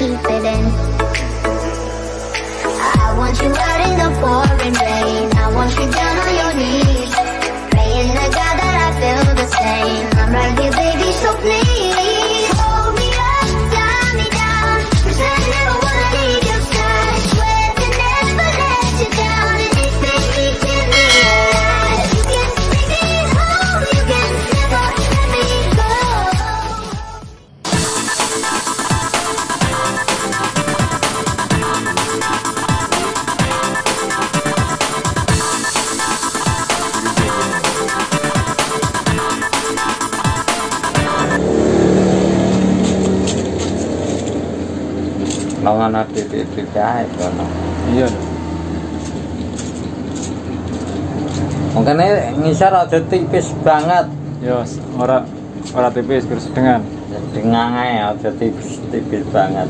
keep it in. I want you out in the pouring rain. I want you down on your knees, praying to God that I feel the same. I'm right here, baby, so please hold me up, tie me down, 'cause I never wanna leave your side. Swear to never let you down, and this baby can be alive. You can take me home, you can never let me go. Lawan titik-titik ae kono. Iya. Mungkin ngisor aja tipis banget. Ya, ora tipis, sedengan. Sedengan ae aja tipis banget.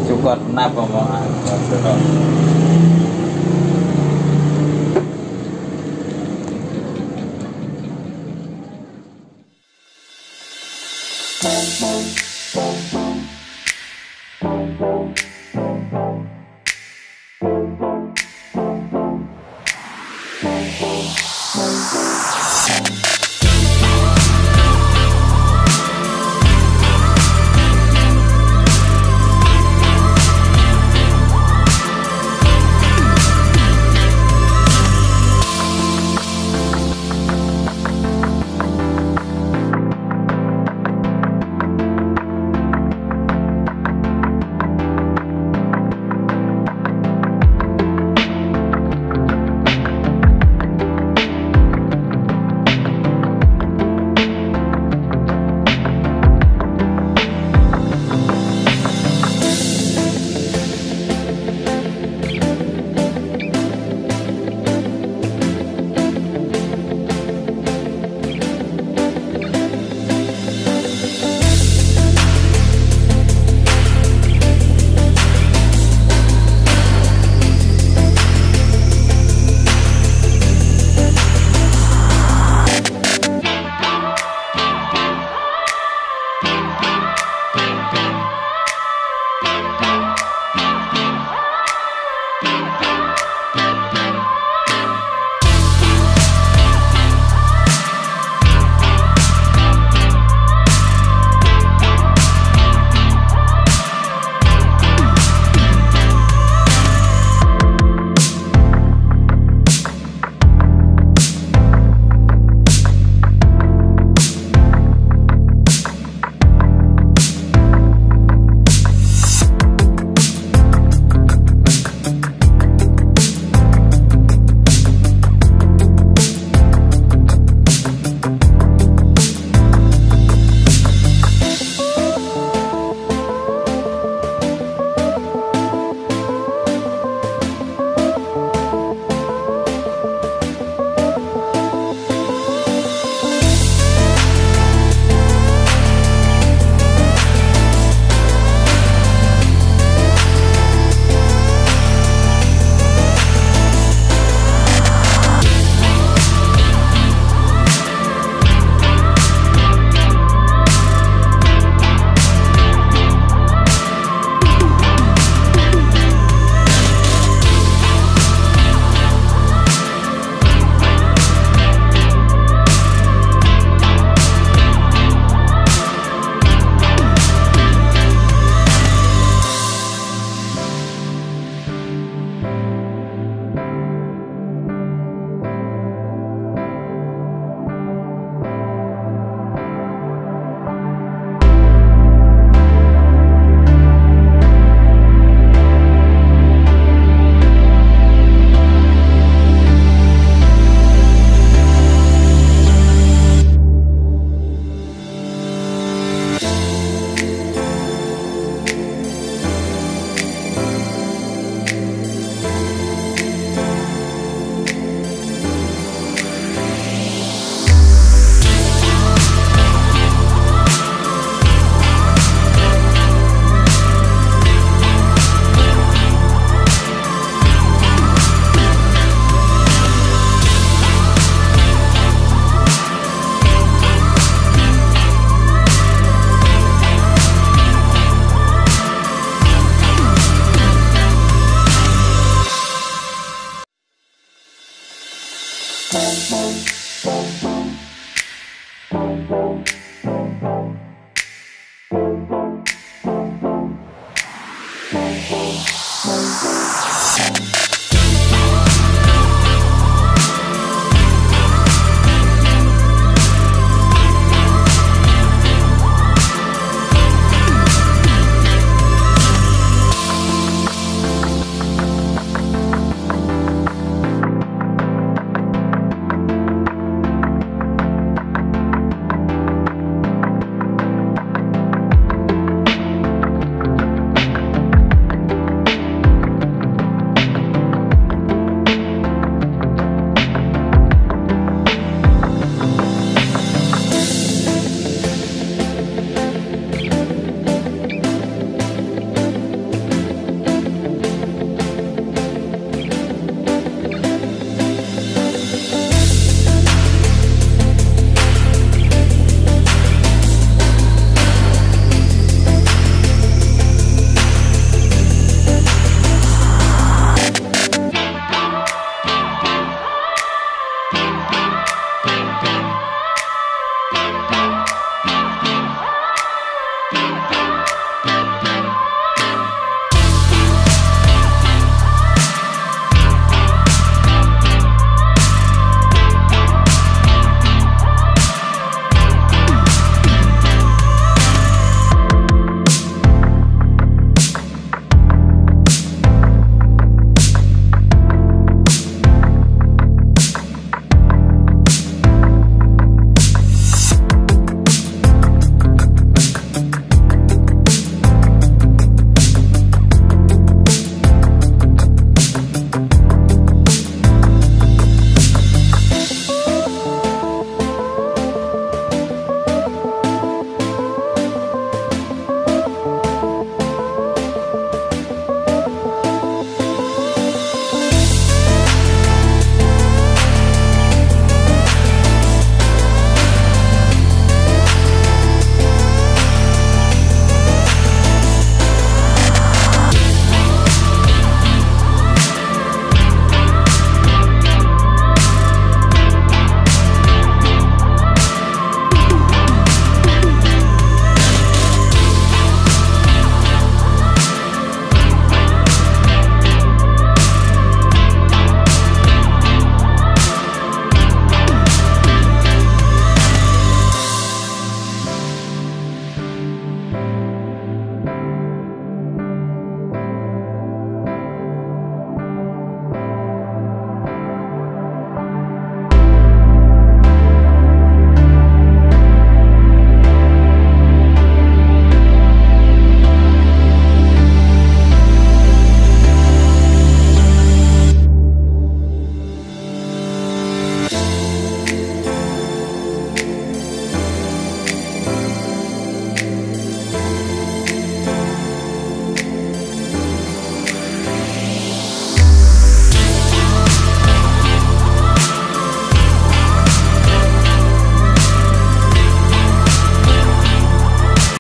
Cukup napa omongan.